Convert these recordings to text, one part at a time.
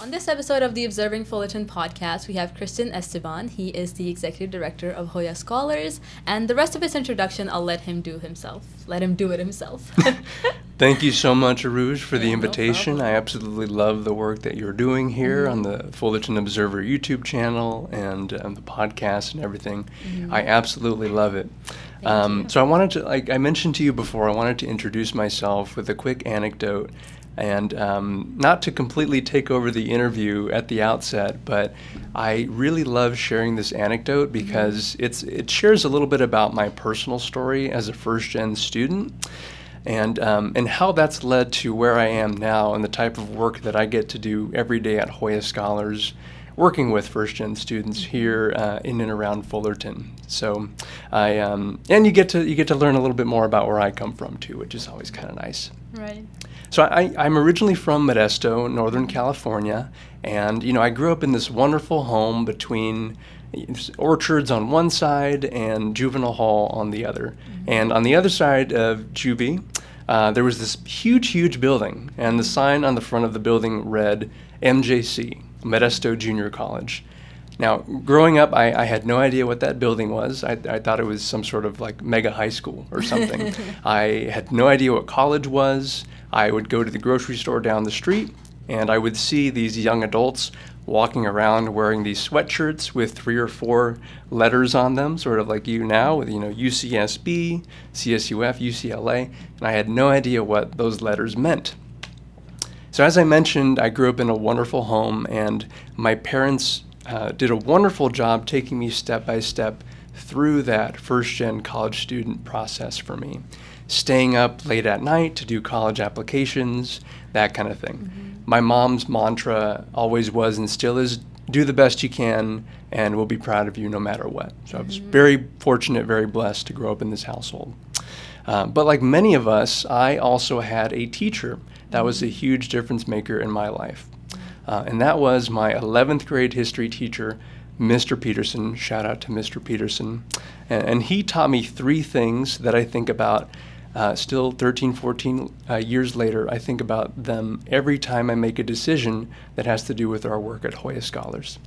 On this episode of the Observing Fullerton podcast, we have Christian Esteban. He is the executive director of JOYA Scholars, and the rest of his introduction I'll let him do it himself. Thank you so much, Urooj, for the Yeah, no invitation. problem. I absolutely love the work that you're doing here on the Fullerton Observer YouTube channel and the podcast and everything. I absolutely love it. Thank you. So I wanted to, like I mentioned to you before, I wanted to introduce myself with a quick anecdote. And not to completely take over the interview at the outset, but I really love sharing this anecdote because it shares a little bit about my personal story as a first-gen student and how that's led to where I am now and the type of work that I get to do every day at JOYA Scholars, working with first-gen students here in and around Fullerton. So and you get to learn a little bit more about where I come from too, which is always kind of nice. Right. So I'm originally from Modesto, Northern California, and I grew up in this wonderful home between orchards on one side and juvenile hall on the other. And on the other side of juvie, there was this huge building, and the sign on the front of the building read MJC, Modesto Junior College. Now, growing up, I had no idea what that building was. I thought it was some sort of like mega high school or something. I had no idea what college was. I would go to the grocery store down the street, and I would see these young adults walking around wearing these sweatshirts with 3 or 4 letters on them, sort of like you now, with UCSB, CSUF, UCLA, and I had no idea what those letters meant. So as I mentioned, I grew up in a wonderful home, and my parents did a wonderful job taking me step by step through that first-gen college student process for me, staying up late at night to do college applications, that kind of thing. My mom's mantra always was and still is, do the best you can, and we'll be proud of you no matter what. So I was very fortunate, very blessed to grow up in this household. But like many of us, I also had a teacher that was a huge difference maker in my life. And that was my 11th grade history teacher, Mr. Peterson. Shout out to Mr. Peterson. And he taught me 3 things that I think about still 13, 14 years later. I think about them every time I make a decision that has to do with our work at JOYA Scholars.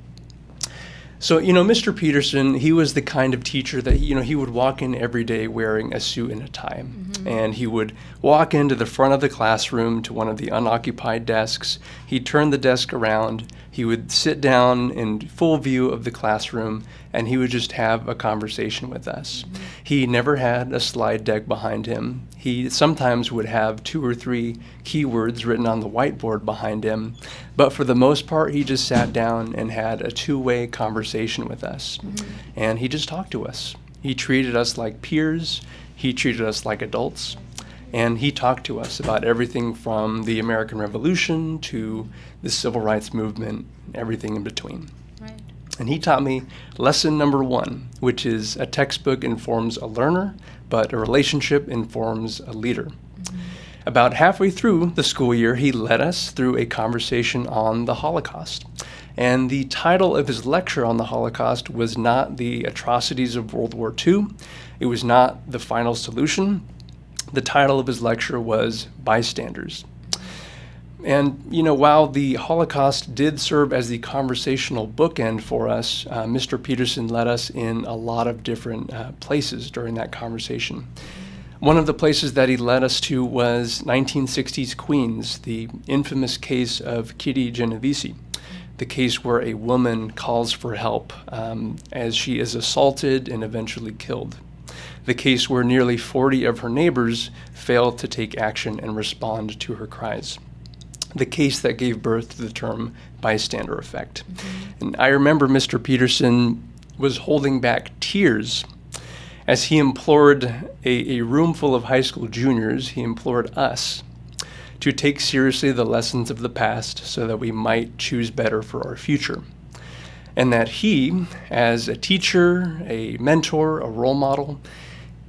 So, Mr. Peterson, he was the kind of teacher that, he would walk in every day wearing a suit and a tie. And he would walk into the front of the classroom to one of the unoccupied desks. He'd turn the desk around. He would sit down in full view of the classroom, and he would just have a conversation with us. He never had a slide deck behind him. He sometimes would have 2 or 3 keywords written on the whiteboard behind him, but for the most part, he just sat down and had a 2-way conversation with us. And he just talked to us. He treated us like peers. He treated us like adults. And he talked to us about everything from the American Revolution to the Civil Rights Movement, everything in between. Right. And he taught me lesson number 1, which is a textbook informs a learner, but a relationship informs a leader. About halfway through the school year, he led us through a conversation on the Holocaust. And the title of his lecture on the Holocaust was not the atrocities of World War II. It was not the final solution. The title of his lecture was Bystanders. And, while the Holocaust did serve as the conversational bookend for us, Mr. Peterson led us in a lot of different places during that conversation. One of the places that he led us to was 1960s Queens, the infamous case of Kitty Genovese, the case where a woman calls for help as she is assaulted and eventually killed. The case where nearly 40 of her neighbors failed to take action and respond to her cries. The case that gave birth to the term bystander effect. And I remember Mr. Peterson was holding back tears as he implored a room full of high school juniors, he implored us to take seriously the lessons of the past so that we might choose better for our future. And that he, as a teacher, a mentor, a role model,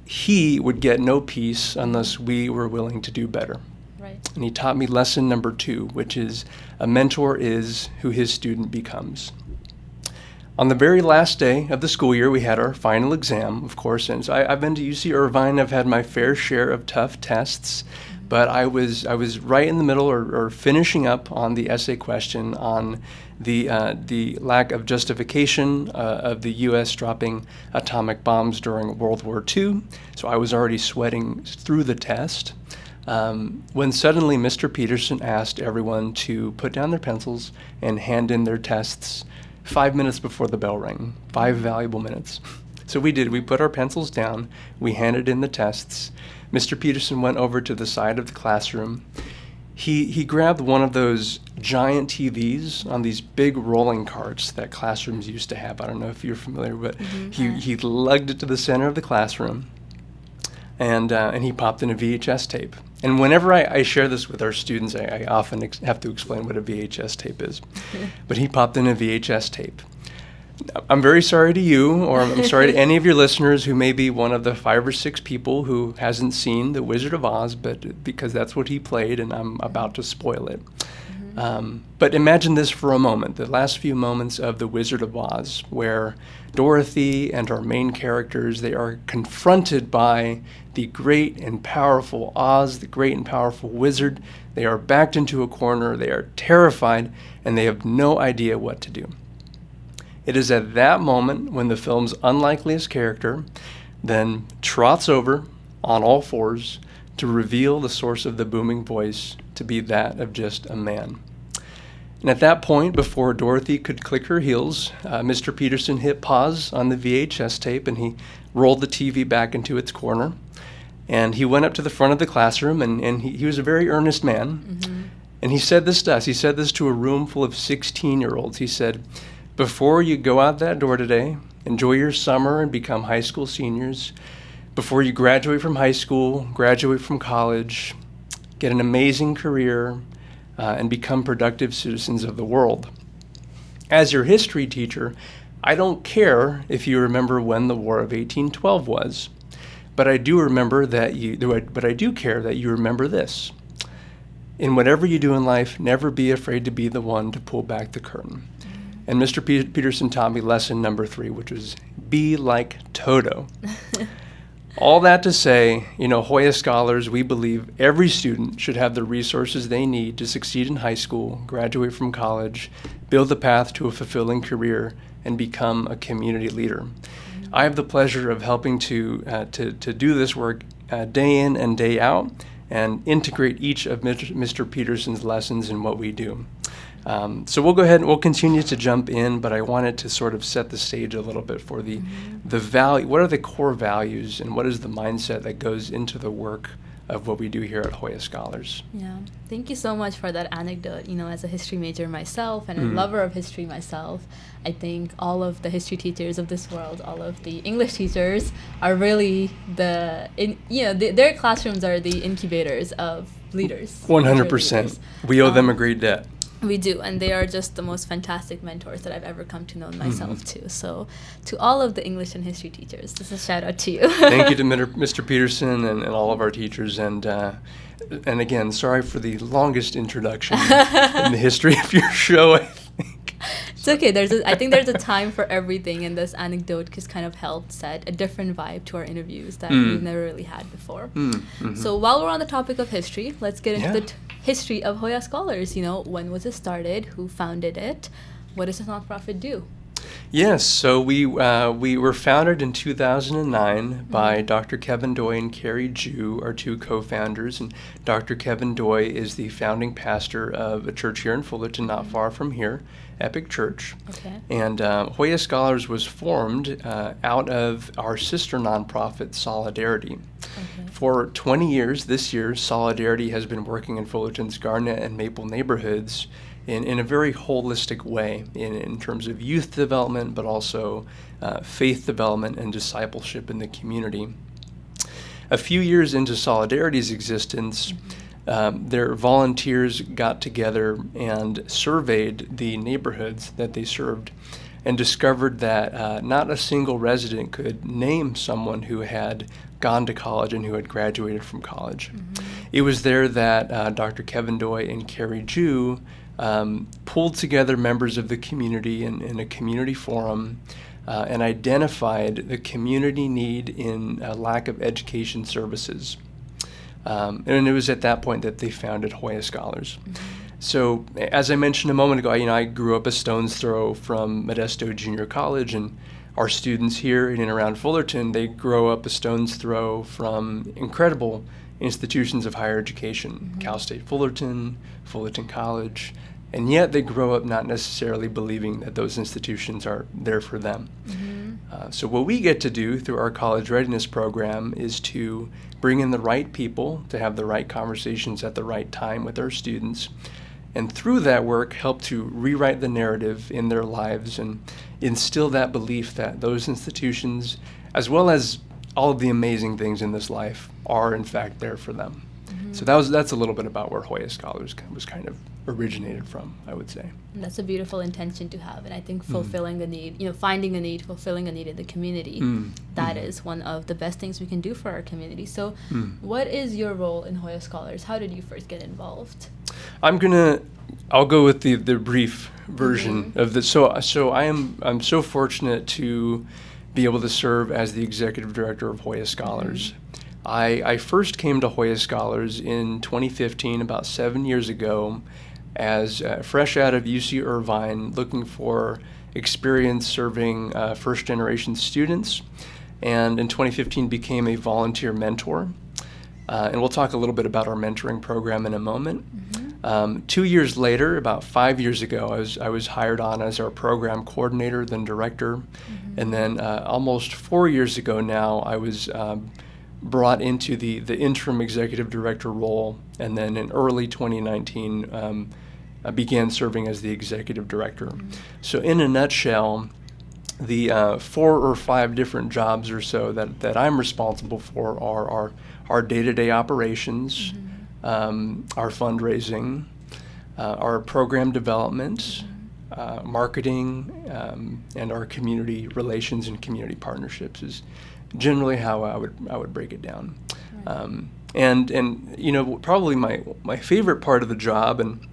he would get no peace unless we were willing to do better. Right. And he taught me lesson number 2, which is a mentor is who his student becomes. On the very last day of the school year, we had our final exam, of course, and so I've been to UC Irvine. I've had my fair share of tough tests, but I was right in the middle or finishing up on the essay question on the lack of justification of the U.S. dropping atomic bombs during World War II. So I was already sweating through the test. When suddenly Mr. Peterson asked everyone to put down their pencils and hand in their tests 5 minutes before the bell rang. 5 valuable minutes. So we did. We put our pencils down. We handed in the tests. Mr. Peterson went over to the side of the classroom. He grabbed one of those giant TVs on these big rolling carts that classrooms used to have. I don't know if you're familiar, but he lugged it to the center of the classroom, and he popped in a VHS tape. And whenever I share this with our students, I often have to explain what a VHS tape is. But he popped in a VHS tape. I'm very sorry to you, or I'm sorry to any of your listeners who may be one of the 5 or 6 people who hasn't seen The Wizard of Oz, but because that's what he played, and I'm about to spoil it. But imagine this for a moment, the last few moments of The Wizard of Oz, where Dorothy and our main characters, they are confronted by the great and powerful Oz, the great and powerful wizard. They are backed into a corner, they are terrified, and they have no idea what to do. It is at that moment when the film's unlikeliest character then trots over on all fours to reveal the source of the booming voice to be that of just a man. And at that point, before Dorothy could click her heels, Mr. Peterson hit pause on the VHS tape and he rolled the TV back into its corner. And he went up to the front of the classroom, and he was a very earnest man. And he said this to us. He said this to a room full of 16-year-olds. He said, "Before you go out that door today, enjoy your summer and become high school seniors. Before you graduate from high school, graduate from college, get an amazing career, and become productive citizens of the world. As your history teacher, I don't care if you remember when the War of 1812 was, but I do care that you remember this. In whatever you do in life, never be afraid to be the one to pull back the curtain." And Mr. Peterson taught me lesson number 3, which was be like Toto. All that to say, JOYA Scholars, we believe every student should have the resources they need to succeed in high school, graduate from college, build a path to a fulfilling career, and become a community leader. I have the pleasure of helping to do this work day in and day out and integrate each of Mr. Peterson's lessons in what we do. So we'll go ahead and we'll continue to jump in, but I wanted to sort of set the stage a little bit for the value. What are the core values and what is the mindset that goes into the work of what we do here at JOYA Scholars? Yeah, thank you so much for that anecdote. As a history major myself and a lover of history myself, I think all of the history teachers of this world, all of the English teachers are really their classrooms are the incubators of leaders. 100%. We owe them a great debt. We do, and they are just the most fantastic mentors that I've ever come to know myself too. So to all of the English and history teachers, this is a shout out to you. Thank you to Mr. Peterson and all of our teachers. And again, sorry for the longest introduction in the history of your show, I think. It's okay. I think there's a time for everything, and this anecdote has kind of helped set a different vibe to our interviews that we've never really had before. So while we're on the topic of history, let's get into the history of JOYA Scholars. When was it started? Who founded it? What does this nonprofit do? Yes, so we were founded in 2009 by Dr. Kevin Doy and Carrie Jew, our 2 co-founders, and Dr. Kevin Doy is the founding pastor of a church here in Fullerton, not far from here, Epic Church. Okay. And JOYA Scholars was formed out of our sister nonprofit, Solidarity. Okay. For 20 years, this year, Solidarity has been working in Fullerton's Garnet and Maple neighborhoods in a very holistic way in terms of youth development, but also faith development and discipleship in the community. A few years into Solidarity's existence, their volunteers got together and surveyed the neighborhoods that they served and discovered that not a single resident could name someone who had gone to college and who had graduated from college. It was there that Dr. Kevin Doy and Carrie Jew pulled together members of the community in a community forum and identified the community need in a lack of education services. And it was at that point that they founded JOYA Scholars. So, as I mentioned a moment ago, I grew up a stone's throw from Modesto Junior College, and our students here in and around Fullerton, they grow up a stone's throw from incredible institutions of higher education, Cal State Fullerton, Fullerton College, and yet they grow up not necessarily believing that those institutions are there for them. So what we get to do through our college readiness program is to bring in the right people to have the right conversations at the right time with our students, and through that work help to rewrite the narrative in their lives and instill that belief that those institutions, as well as all of the amazing things in this life, are in fact there for them. So that's a little bit about where JOYA Scholars was kind of originated from, I would say. And that's a beautiful intention to have, and I think fulfilling a need, finding a need, fulfilling a need in the community, that is one of the best things we can do for our community. So what is your role in JOYA Scholars? How did you first get involved? I'll go with the brief version of this. So I'm so fortunate to be able to serve as the executive director of JOYA Scholars. I first came to JOYA Scholars in 2015, about 7 years ago, as fresh out of UC Irvine, looking for experience serving first-generation students, and in 2015 became a volunteer mentor. And we'll talk a little bit about our mentoring program in a moment. 2 years later, about 5 years ago, I was hired on as our program coordinator, then director, and then almost 4 years ago now, I was brought into the interim executive director role, and then in early 2019 I began serving as the executive director. So in a nutshell, the 4 or 5 different jobs or so that I'm responsible for are our day-to-day operations, our fundraising, our program development, marketing, and our community relations and community partnerships is generally how I would break it down. And probably my favorite part of the job, and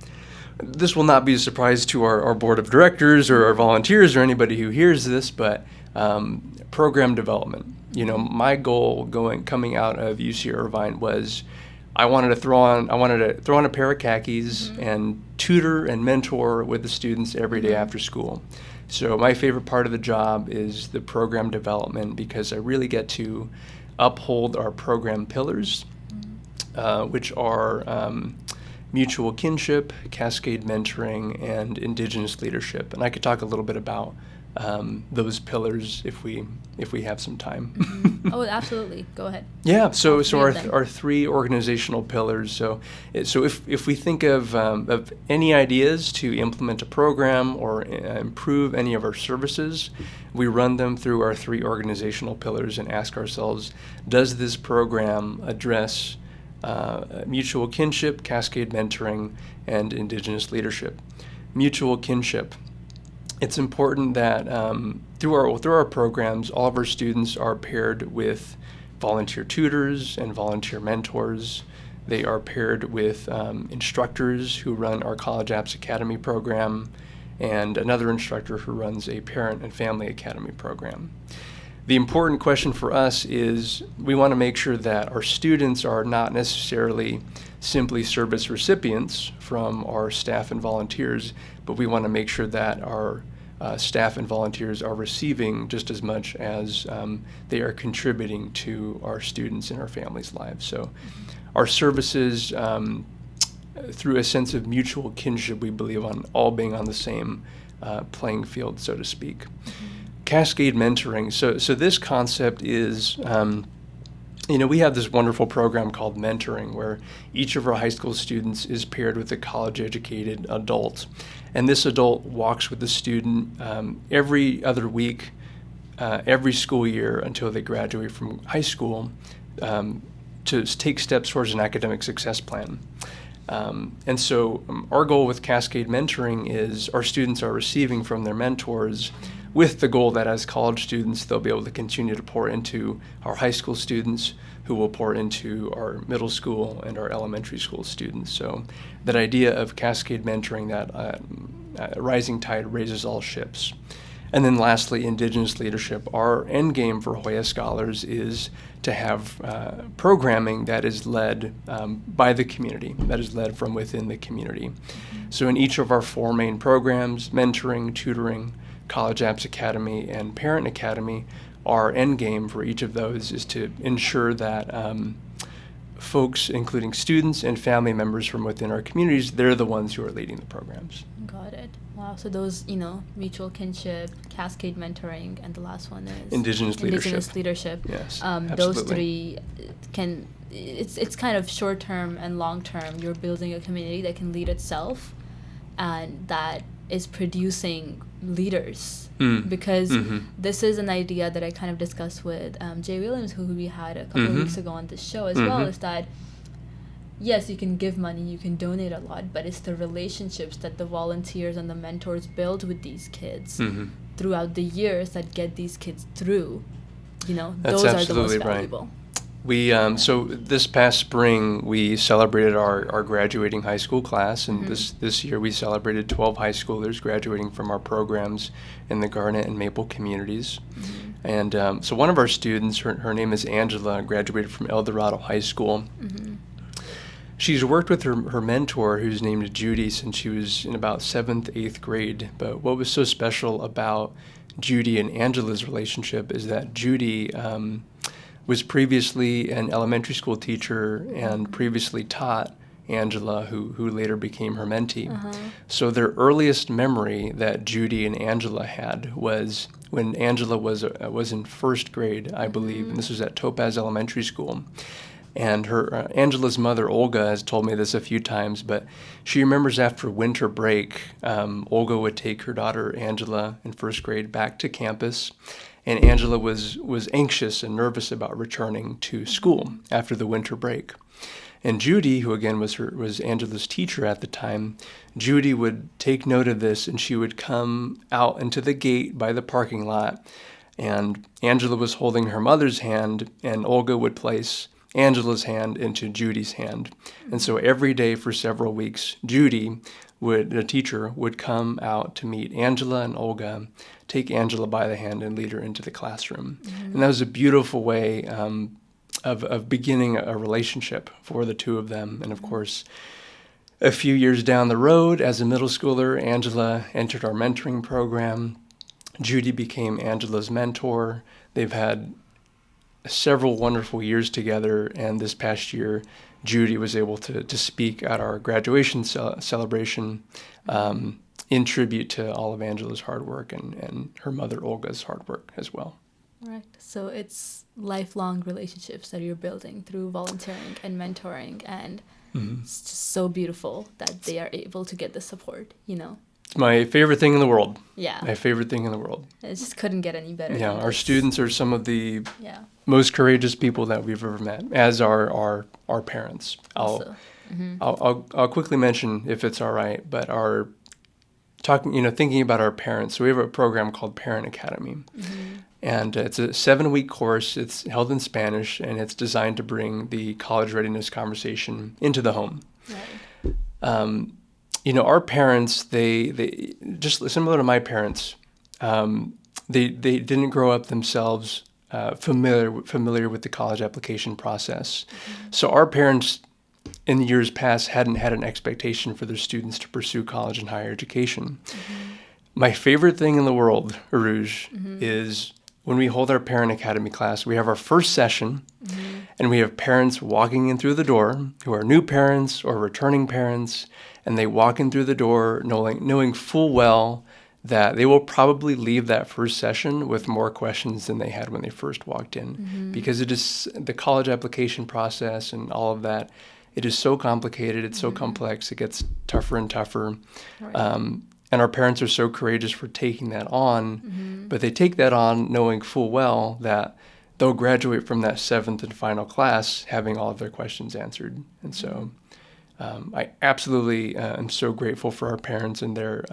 this will not be a surprise to our board of directors or our volunteers or anybody who hears this, but program development. My goal coming out of UC Irvine was I wanted to throw on a pair of khakis and tutor and mentor with the students every day after school. So my favorite part of the job is the program development, because I really get to uphold our program pillars, which are mutual kinship, cascade mentoring, and indigenous leadership. And I could talk a little bit about those pillars if we have some time. Oh, absolutely. Go ahead. Yeah. So our 3 organizational pillars. So if we think of any ideas to implement a program or improve any of our services, we run them through our 3 organizational pillars and ask ourselves, does this program address mutual kinship, cascade mentoring, and indigenous leadership? Mutual kinship. It's important that through our programs, all of our students are paired with volunteer tutors and volunteer mentors. They are paired with instructors who run our College Apps Academy program, and another instructor who runs a Parent and Family Academy program. The important question for us is we want to make sure that our students are not necessarily simply service recipients from our staff and volunteers, but we want to make sure that our staff and volunteers are receiving just as much as they are contributing to our students and our families' lives. So our services, through a sense of mutual kinship, we believe on all being on the same playing field, so to speak. Cascade mentoring. So this concept is, we have this wonderful program called mentoring, where each of our high school students is paired with a college-educated adult. And this adult walks with the student every other week, every school year until they graduate from high school, to take steps towards an academic success plan. And so our goal with Cascade Mentoring is our students are receiving from their mentors, with the goal that as college students, they'll be able to continue to pour into our high school students, who will pour into our middle school and our elementary school students. So that idea of cascade mentoring, that rising tide raises all ships. And then lastly, Indigenous leadership. Our end game for JOYA Scholars is to have programming that is led by the community, that is led from within the community. So in each of our 4 main programs, mentoring, tutoring, College Apps Academy, and Parent Academy, our end game for each of those is to ensure that folks, including students and family members from within our communities, they're the ones who are leading the programs. Got it. Wow. So those, mutual kinship, cascade mentoring, and the last one is Indigenous leadership. Yes, those 3 can. It's kind of short term and long term. You're building a community that can lead itself, and that is producing leaders. Because this is an idea that I kind of discussed with Jay Williams, who we had a couple of weeks ago on this show as well, is that yes, you can give money, you can donate a lot, but it's the relationships that the volunteers and the mentors build with these kids throughout the years that get these kids through. That's those are the most valuable. Right. We so this past spring we celebrated our graduating high school class, and this year we celebrated 12 high schoolers graduating from our programs in the Garnet and Maple communities. And so one of our students, her name is Angela, graduated from El Dorado High School. She's worked with her mentor, who's named Judy, since she was in about 7th, 8th grade. But what was so special about Judy and Angela's relationship is that Judy was previously an elementary school teacher and previously taught Angela, who later became her mentee. So their earliest memory that Judy and Angela had was when Angela was in 1st grade, I believe, and this was at Topaz Elementary School. And her Angela's mother, Olga, has told me this a few times, but she remembers after winter break, Olga would take her daughter, Angela, in 1st grade back to campus, and Angela was anxious and nervous about returning to school after the winter break. And Judy, who again was Angela's teacher at the time, Judy would take note of this, and she would come out into the gate by the parking lot, and Angela was holding her mother's hand, and Olga would place Angela's hand into Judy's hand. And so every day for several weeks, Judy, the teacher, would come out to meet Angela and Olga, take Angela by the hand and lead her into the classroom. And that was a beautiful way of beginning a relationship for the 2 of them. And of course, a few years down the road, as a middle schooler, Angela entered our mentoring program. Judy became Angela's mentor. They've had several wonderful years together, and this past year, Judy was able to speak at our graduation celebration in tribute to all of Angela's hard work and her mother Olga's hard work as well. Right. So it's lifelong relationships that you're building through volunteering and mentoring, and it's just so beautiful that they are able to get the support, It's my favorite thing in the world. Yeah. My favorite thing in the world. It just couldn't get any better. Yeah, our students are some of the Yeah. most courageous people that we've ever met, as are our parents. I'll quickly mention, if it's all right, but thinking about our parents. So we have a program called Parent Academy, and it's a 7-week course. It's held in Spanish, and it's designed to bring the college readiness conversation into the home. Right. Our parents, they just similar to my parents, they didn't grow up themselves familiar with the college application process. So our parents in the years past hadn't had an expectation for their students to pursue college and higher education. My favorite thing in the world, Urooj, is when we hold our Parent Academy class, we have our first session, and we have parents walking in through the door who are new parents or returning parents, and they walk in through the door knowing full well that they will probably leave that first session with more questions than they had when they first walked in, because it is the college application process and all of that. It is so complicated. It's so complex. It gets tougher and tougher. Right. And our parents are so courageous for taking that on, but they take that on knowing full well that they'll graduate from that 7th and final class having all of their questions answered. And so I absolutely am so grateful for our parents and their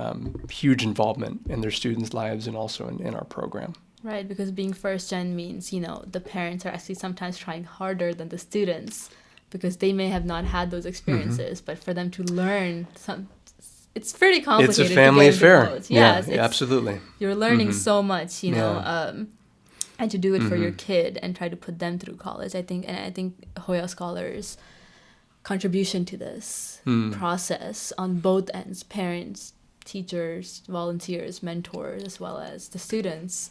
huge involvement in their students' lives and also in our program. Right, because being first gen means, the parents are actually sometimes trying harder than the students because they may have not had those experiences, but for them to learn it's pretty complicated. It's a family to get affair. into both. Yes, Yeah, absolutely. You're learning so much, Yeah. And to do it for your kid and try to put them through college. I think JOYA Scholars' contribution to this process on both ends, parents, teachers, volunteers, mentors, as well as the students,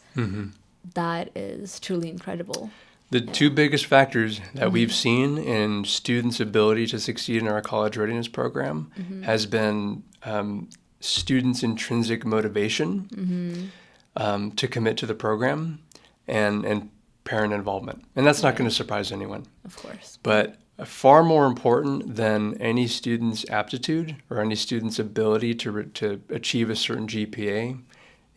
that is truly incredible. The two biggest factors that we've seen in students' ability to succeed in our college readiness program has been students' intrinsic motivation to commit to the program and parent involvement. And that's not going to surprise anyone. Of course. But far more important than any student's aptitude or any student's ability to achieve a certain GPA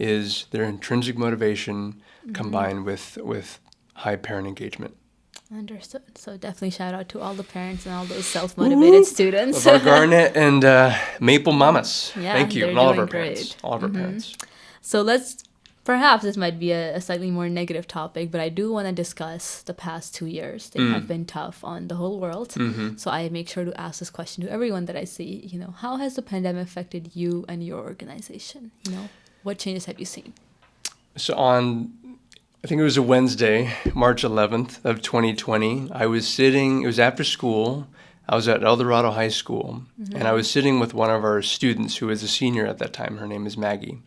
is their intrinsic motivation combined with high parent engagement. Understood. So definitely shout out to all the parents and all those self-motivated students. Of our Garnet and Maple Mamas. Yeah, thank you. And all of our parents. All of our parents. So perhaps this might be a slightly more negative topic, but I do want to discuss the past 2 years. They have been tough on the whole world. So I make sure to ask this question to everyone that I see. How has the pandemic affected you and your organization? What changes have you seen? So I think it was a Wednesday, March 11th of 2020. It was after school. I was at El Dorado High School, and I was sitting with one of our students who was a senior at that time. Her name is Maggie.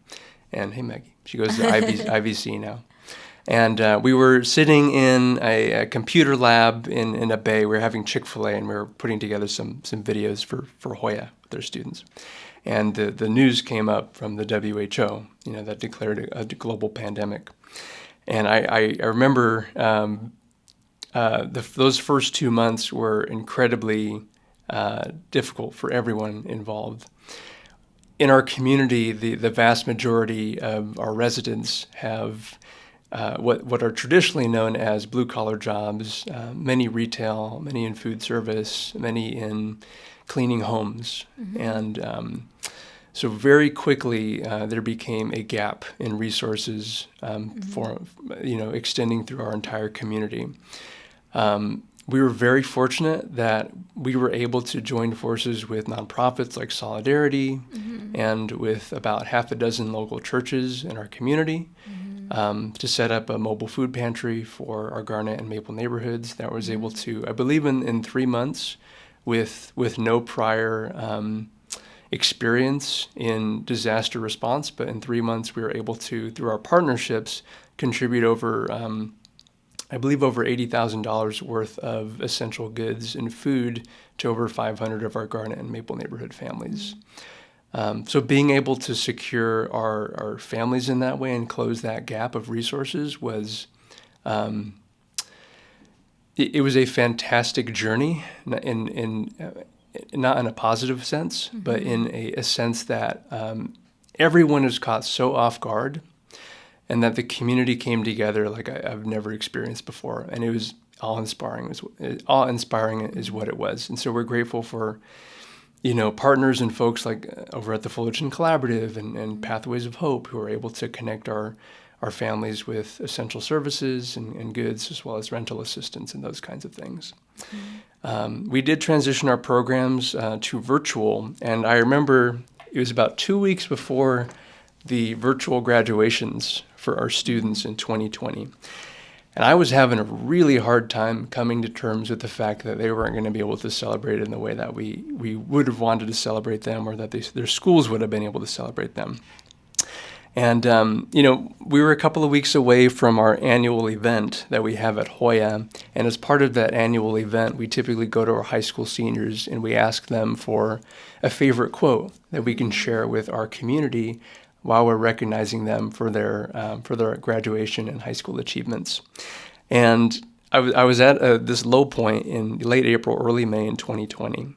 And hey, Maggie, she goes to IVC now. And we were sitting in a computer lab in a bay. We were having Chick-fil-A, and we were putting together some videos for JOYA with their students. And the news came up from the WHO, that declared a global pandemic. And I remember those first 2 months were incredibly difficult for everyone involved. In our community, the vast majority of our residents have what are traditionally known as blue-collar jobs, many retail, many in food service, many in cleaning homes. And so very quickly, there became a gap in resources for extending through our entire community. We were very fortunate that we were able to join forces with nonprofits like Solidarity and with about half a dozen local churches in our community to set up a mobile food pantry for our Garnet and Maple neighborhoods that was able to, I believe in 3 months, with no prior experience in disaster response, but in 3 months we were able to, through our partnerships, contribute over $80,000 worth of essential goods and food to over 500 of our Garnet and Maple neighborhood families. So being able to secure our families in that way and close that gap of resources was it was a fantastic journey in not in a positive sense, but in a sense that everyone is caught so off guard, and that the community came together like I've never experienced before, and it was awe-inspiring. Awe-inspiring is what it was, and so we're grateful for partners and folks like over at the Fullerton Collaborative and Pathways of Hope who are able to connect our families with essential services and goods, as well as rental assistance and those kinds of things. We did transition our programs to virtual, and I remember it was about 2 weeks before the virtual graduations for our students in 2020. And I was having a really hard time coming to terms with the fact that they weren't going to be able to celebrate in the way that we would have wanted to celebrate them, or that their schools would have been able to celebrate them. And, we were a couple of weeks away from our annual event that we have at JOYA. And as part of that annual event, we typically go to our high school seniors and we ask them for a favorite quote that we can share with our community while we're recognizing them for their graduation and high school achievements. And I was at this low point in late April, early May in 2020.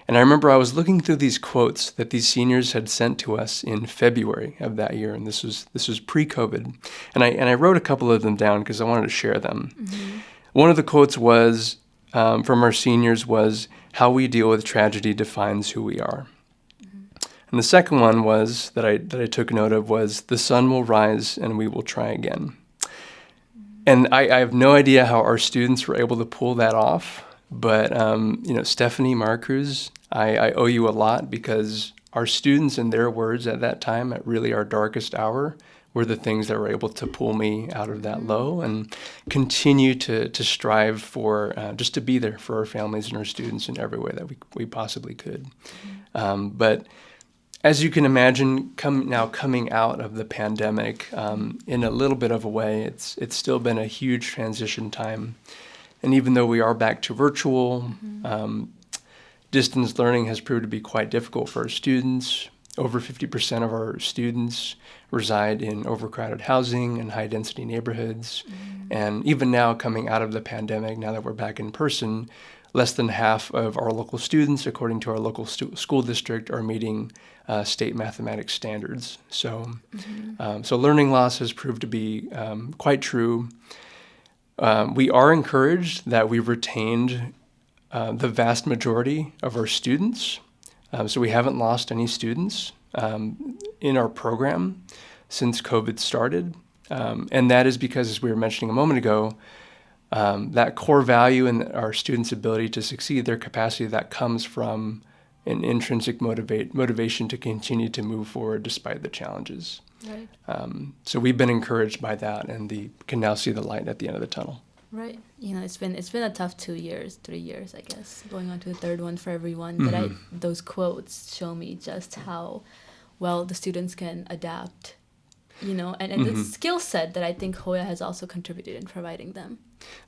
And I remember I was looking through these quotes that these seniors had sent to us in February of that year, and this was pre-COVID. And I wrote a couple of them down because I wanted to share them. One of the quotes was from our seniors was, "How we deal with tragedy defines who we are." And the second one was that I took note of was, "The sun will rise and we will try again." And I have no idea how our students were able to pull that off, but Stephanie Marcruz, I owe you a lot, because our students, in their words at that time, at really our darkest hour, were the things that were able to pull me out of that low and continue to strive for just to be there for our families and our students in every way that we possibly could. But as you can imagine, coming out of the pandemic, in a little bit of a way, it's still been a huge transition time. And even though we are back to virtual, distance learning has proved to be quite difficult for our students. Over 50% of our students reside in overcrowded housing and high-density neighborhoods. And even now, coming out of the pandemic, now that we're back in person, less than half of our local students, according to our local school district, are meeting state mathematics standards. So, so learning loss has proved to be quite true. We are encouraged that we've retained the vast majority of our students. So we haven't lost any students in our program since COVID started. And that is because, as we were mentioning a moment ago, that core value in our students' ability to succeed, their capacity, that comes from an intrinsic motivation to continue to move forward despite the challenges. Right. So we've been encouraged by that, and can now see the light at the end of the tunnel. Right. It's been a tough 2 years, 3 years, I guess, going on to the third one for everyone. But those quotes show me just how well the students can adapt, and the skill set that I think JOYA has also contributed in providing them.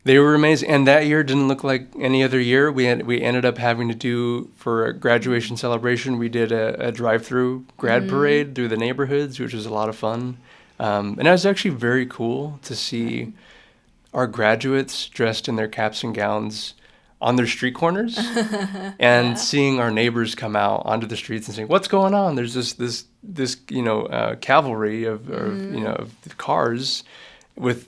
They were amazing, and that year didn't look like any other year. We ended up having to do, for a graduation celebration, we did a drive-through grad parade through the neighborhoods, which was a lot of fun. And it was actually very cool to see our graduates dressed in their caps and gowns on their street corners and seeing our neighbors come out onto the streets and saying, "What's going on?" There's this cavalry of cars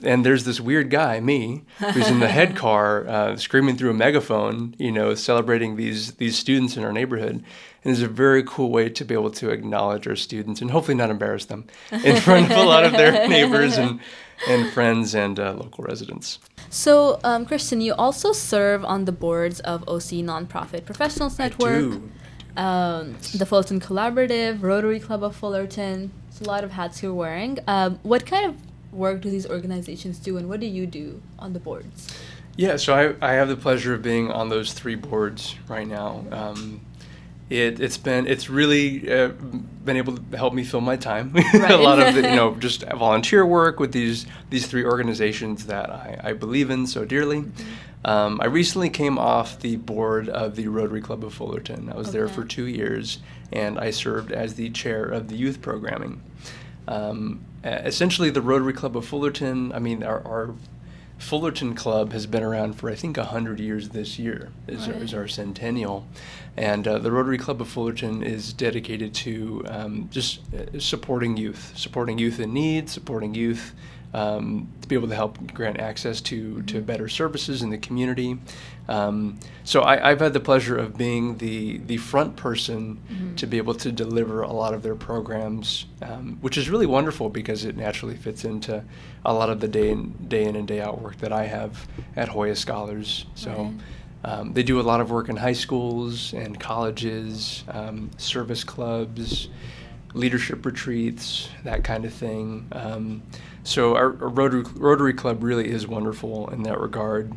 and there's this weird guy, me, who's in the head car screaming through a megaphone, celebrating these students in our neighborhood. And it's a very cool way to be able to acknowledge our students and hopefully not embarrass them in front of a lot of their neighbors and friends and local residents. So, Christian, you also serve on the boards of OC Nonprofit Professionals Network, the Fullerton Collaborative, Rotary Club of Fullerton. It's a lot of hats you're wearing. What kind of work do these organizations do, and what do you do on the boards? Yeah, so I have the pleasure of being on those 3 boards right now. It's really been able to help me fill my time. Right. A lot of just volunteer work with these 3 organizations that I believe in so dearly. I recently came off the board of the Rotary Club of Fullerton. I was there for 2 years, and I served as the chair of the youth programming. Essentially, the Rotary Club of Fullerton, our Fullerton Club has been around for, I think, 100 years this year, is our centennial. And the Rotary Club of Fullerton is dedicated to just supporting youth in need, supporting youth to be able to help grant access to better services in the community. So I've had the pleasure of being the front person to be able to deliver a lot of their programs, which is really wonderful because it naturally fits into a lot of the day in and day out work that I have at JOYA Scholars. So they do a lot of work in high schools and colleges, service clubs, leadership retreats, that kind of thing. So our Rotary Club really is wonderful in that regard.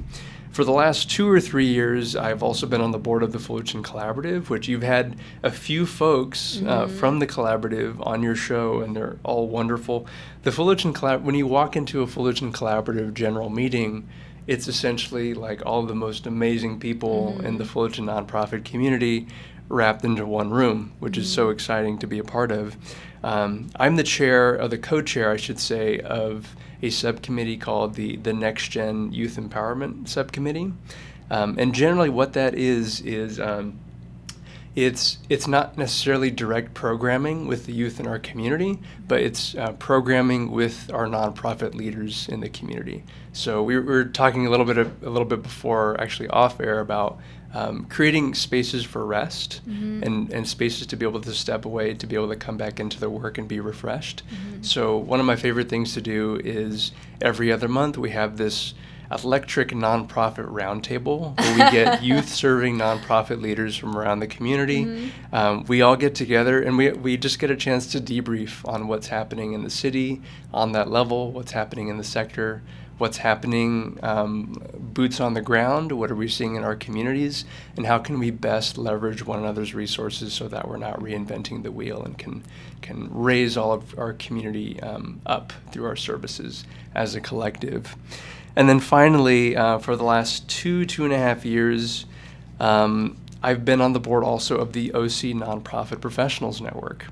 For the last 2 or 3 years, I've also been on the board of the Fullerton Collaborative, which you've had a few folks from the Collaborative on your show, and they're all wonderful. The Fullerton when you walk into a Fullerton Collaborative general meeting, it's essentially like all the most amazing people in the Fullerton nonprofit community wrapped into one room, which is so exciting to be a part of. I'm the co-chair, I should say, of a subcommittee called the Next Gen Youth Empowerment Subcommittee. And generally what that is it's not necessarily direct programming with the youth in our community, but it's programming with our nonprofit leaders in the community. So we were talking a little bit before, actually off air, about creating spaces for rest and spaces to be able to step away, to be able to come back into their work and be refreshed. So one of my favorite things to do is every other month we have this electric nonprofit roundtable where we get youth-serving nonprofit leaders from around the community. We all get together and we just get a chance to debrief on what's happening in the city on that level, what's happening in the sector, what's happening boots on the ground, what are we seeing in our communities, and how can we best leverage one another's resources so that we're not reinventing the wheel and can raise all of our community up through our services as a collective. And then finally, for the last 2.5 years, I've been on the board also of the OC Nonprofit Professionals Network.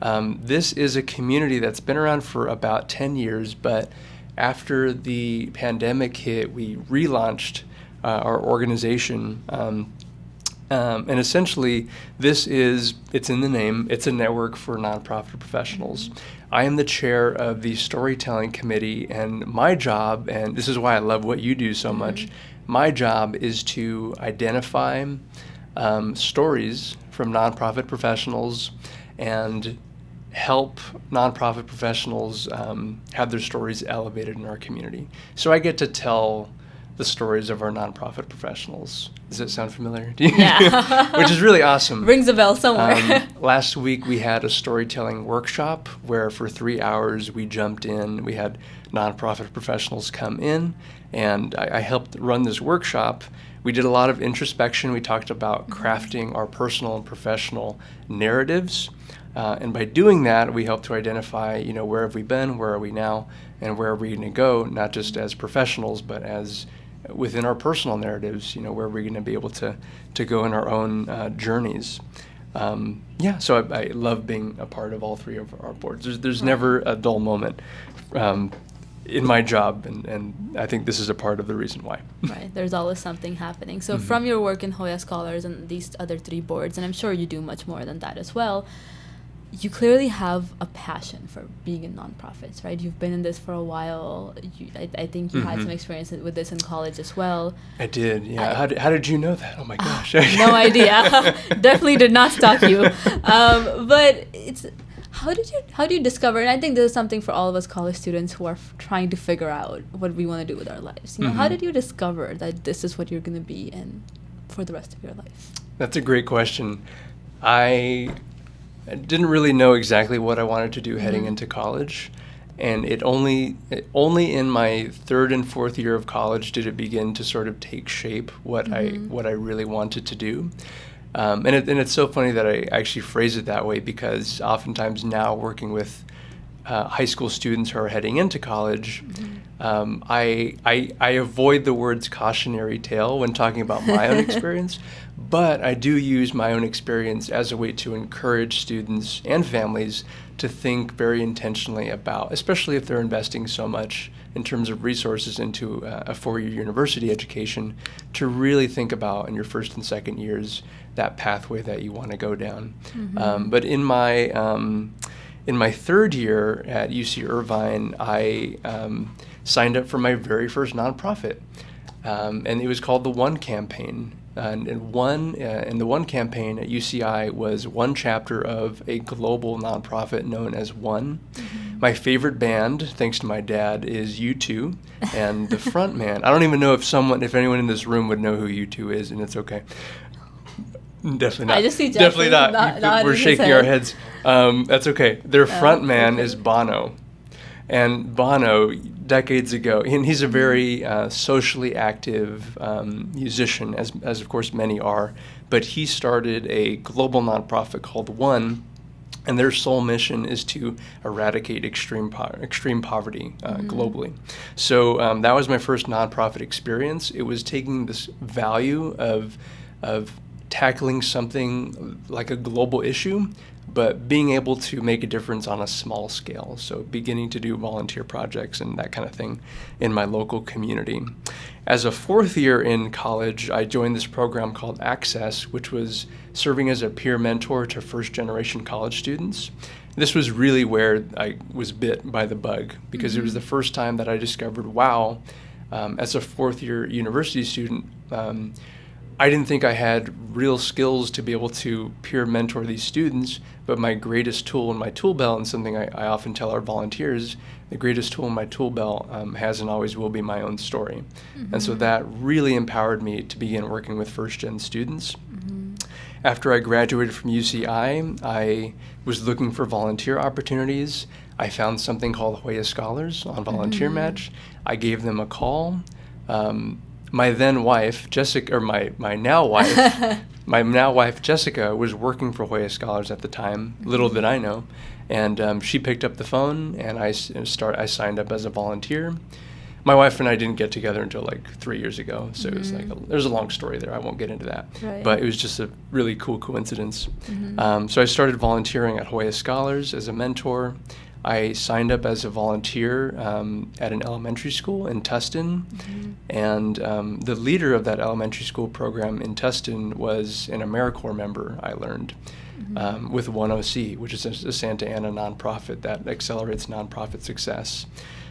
Okay. This is a community that's been around for about 10 years, but after the pandemic hit, we relaunched our organization. And essentially, it's in the name, it's a network for nonprofit professionals. I am the chair of the storytelling committee, and my job, and this is why I love what you do so much, my job is to identify stories from nonprofit professionals and help nonprofit professionals have their stories elevated in our community. So I get to tell the stories of our nonprofit professionals. Does that sound familiar? Yeah. Which is really awesome. Rings a bell somewhere. Last week we had a storytelling workshop where for 3 hours we jumped in. We had nonprofit professionals come in, and I helped run this workshop. We did a lot of introspection. We talked about crafting our personal and professional narratives. And by doing that, we help to identify, where have we been, where are we now, and where are we going to go, not just as professionals, but as within our personal narratives, where are we going to be able to go in our own journeys. So I love being a part of all three of our boards. There's never a dull moment in my job, and I think this is a part of the reason why. Right, there's always something happening. So from your work in JOYA Scholars and these other three boards, and I'm sure you do much more than that as well, you clearly have a passion for being in nonprofits, right? You've been in this for a while. I think you had some experience with this in college as well. I did, yeah. How did you know that? Oh my gosh. No idea. Definitely did not stalk you. But it's how do you discover? And I think this is something for all of us college students who are trying to figure out what we want to do with our lives. How did you discover that this is what you're going to be in for the rest of your life? That's a great question. I didn't really know exactly what I wanted to do heading into college, and it only in my third and fourth year of college did it begin to sort of take shape what I really wanted to do. And it's so funny that I actually phrase it that way, because oftentimes now working with high school students who are heading into college, I avoid the words cautionary tale when talking about my own experience, but I do use my own experience as a way to encourage students and families to think very intentionally about, especially if they're investing so much in terms of resources into a four-year university education, to really think about in your first and second years that pathway that you want to go down. But in my third year at UC Irvine, I signed up for my very first nonprofit, and it was called the One Campaign. And the One Campaign at UCI was one chapter of a global nonprofit known as One. My favorite band, thanks to my dad, is U2, and the front man, I don't even know if anyone in this room would know who U2 is, and it's okay. Definitely not. I just see definitely not. We're shaking our heads. That's okay. Their front man is Bono. And Bono, decades ago, and he's a very socially active musician, as of course many are, but he started a global nonprofit called One, and their sole mission is to eradicate extreme poverty globally. So that was my first nonprofit experience. It was taking this value of tackling something like a global issue, but being able to make a difference on a small scale. So beginning to do volunteer projects and that kind of thing in my local community. As a fourth year in college, I joined this program called Access, which was serving as a peer mentor to first-generation college students. This was really where I was bit by the bug, because it was the first time that I discovered, wow, as a fourth-year university student, I didn't think I had real skills to be able to peer mentor these students, but my greatest tool in my tool belt, and something I often tell our volunteers, the greatest tool in my tool belt has and always will be my own story. Mm-hmm. And so that really empowered me to begin working with first-gen students. Mm-hmm. After I graduated from UCI, I was looking for volunteer opportunities. I found something called JOYA Scholars on Volunteer Match. I gave them a call. My then wife, Jessica, or my now wife, Jessica, was working for JOYA Scholars at the time. Little did I know. And she picked up the phone, and I signed up as a volunteer. My wife and I didn't get together until like 3 years ago, so it was like there's a long story there. I won't get into that, but it was just a really cool coincidence. So I started volunteering at JOYA Scholars as a mentor. I signed up as a volunteer at an elementary school in Tustin, and the leader of that elementary school program in Tustin was an AmeriCorps member, I learned, with 10C, which is a Santa Ana nonprofit that accelerates nonprofit success.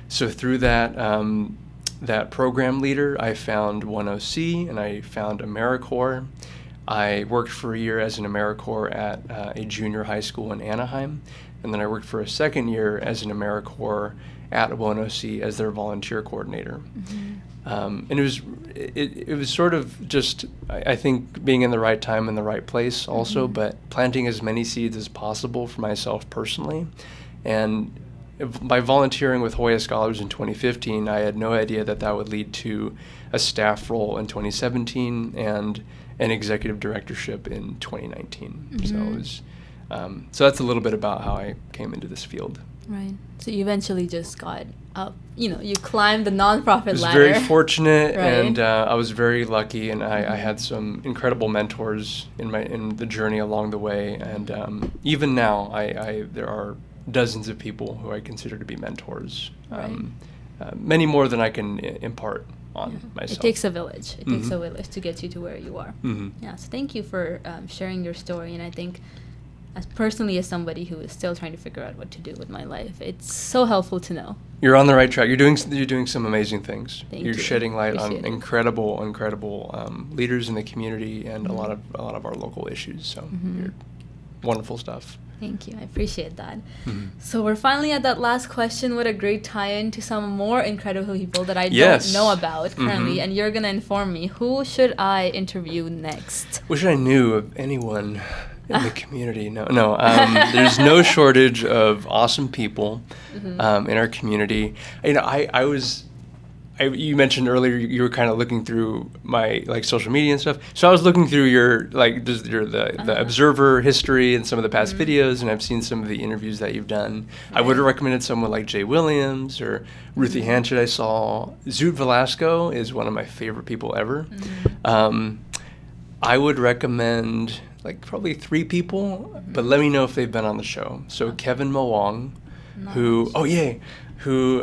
So through that program leader, I found 10C and I found AmeriCorps. I worked for a year as an AmeriCorps at a junior high school in Anaheim, and then I worked for a second year as an AmeriCorps at 10C as their volunteer coordinator. And it was sort of just, I think, being in the right time in the right place also, but planting as many seeds as possible for myself personally. And by volunteering with JOYA Scholars in 2015, I had no idea that would lead to a staff role in 2017 and an executive directorship in 2019. So it was, so that's a little bit about how I came into this field. Right. So you eventually just got up, you climbed the nonprofit ladder. I was very fortunate, and I was very lucky, and I had some incredible mentors in the journey along the way. And even now, there are dozens of people who I consider to be mentors, many more than I can impart on myself. It takes a village. It takes a village to get you to where you are. Yeah. So thank you for sharing your story, and I think, as somebody who is still trying to figure out what to do with my life, it's so helpful to know. You're on the right track. You're doing some amazing things. You're shedding light on incredible leaders in the community and a lot of our local issues. So you're wonderful stuff. Thank you. I appreciate that. So we're finally at that last question. What a great tie-in to some more incredible people that I don't know about currently, and you're going to inform me. Who should I interview next? Wish I knew of anyone in the community. No. There's no shortage of awesome people in our community. You mentioned earlier you were kind of looking through my social media and stuff. So I was looking through the Observer history and some of the past videos, and I've seen some of the interviews that you've done. I would have recommended someone like Jay Williams or Ruthie Hanchett. I saw Zoot Velasco is one of my favorite people ever. I would recommend probably 3 people, but let me know if they've been on the show. So Kevin Mawong, who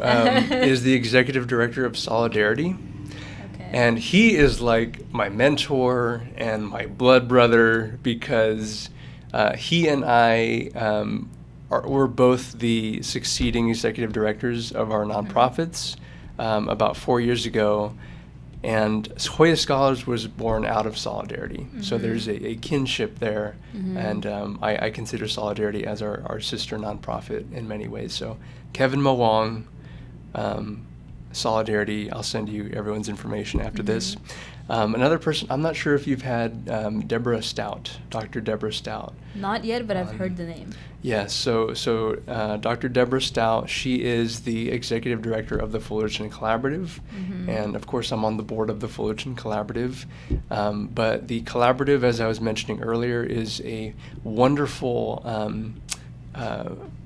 is the executive director of Solidarity. And he is like my mentor and my blood brother because he and I were both the succeeding executive directors of our nonprofits about 4 years ago. And JOYA Scholars was born out of Solidarity. So there's a kinship there. And I consider Solidarity as our sister nonprofit in many ways. So Kevin Mawong, Solidarity, I'll send you everyone's information after this. Another person, I'm not sure if you've had Deborah Stout, Dr. Deborah Stout. Not yet, but I've heard the name. Yes, so Dr. Deborah Stout, she is the executive director of the Fullerton Collaborative, and of course I'm on the board of the Fullerton Collaborative, but the Collaborative, as I was mentioning earlier, is a wonderful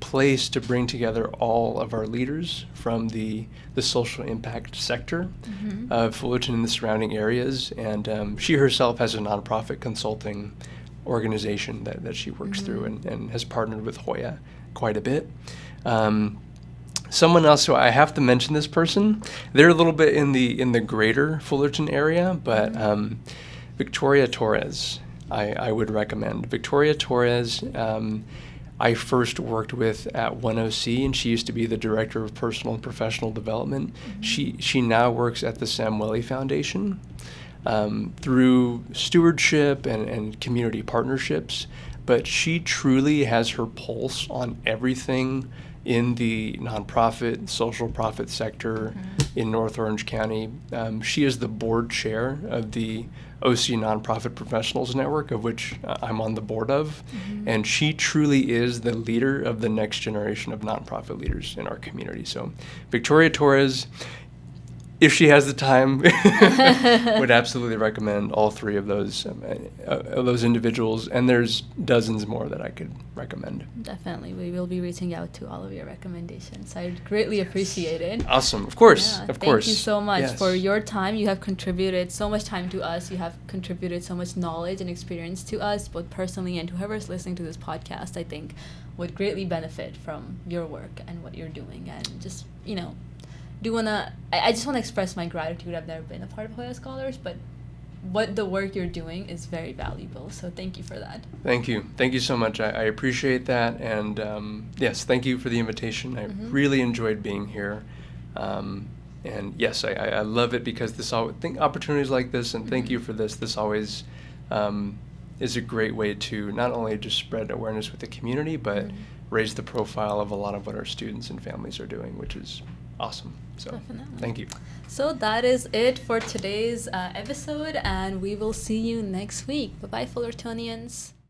place to bring together all of our leaders from the social impact sector of Fullerton and the surrounding areas, and she herself has a nonprofit consulting organization that she works through and has partnered with JOYA quite a bit. Someone else who I have to mention, this person, they're a little bit in the greater Fullerton area, but Victoria Torres, I would recommend. Victoria Torres, I first worked with at 10C, and she used to be the director of personal and professional development. She now works at the Samueli Foundation. through stewardship and community partnerships, but she truly has her pulse on everything in the nonprofit, social profit sector in North Orange County. She is the board chair of the OC Nonprofit Professionals Network, of which I'm on the board of, and she truly is the leader of the next generation of nonprofit leaders in our community. So Victoria Torres, if she has the time, would absolutely recommend all three of those individuals, and there's dozens more that I could recommend. Definitely, we will be reaching out to all of your recommendations. I'd greatly appreciate it. Awesome, of course, of course. Thank you so much for your time. You have contributed so much time to us. You have contributed so much knowledge and experience to us, both personally and whoever's listening to this podcast, I think, would greatly benefit from your work and what you're doing. And just, I just want to express my gratitude. I've never been a part of JOYA Scholars, but what the work you're doing is very valuable. So thank you for that. Thank you. Thank you so much. I appreciate that. And yes, thank you for the invitation. I really enjoyed being here. And yes, I love it because opportunities like this, and thank you for this. This always is a great way to not only just spread awareness with the community, but raise the profile of a lot of what our students and families are doing, which is awesome. So definitely. Thank you. So that is it for today's episode, and we will see you next week. Bye-bye, Fullertonians.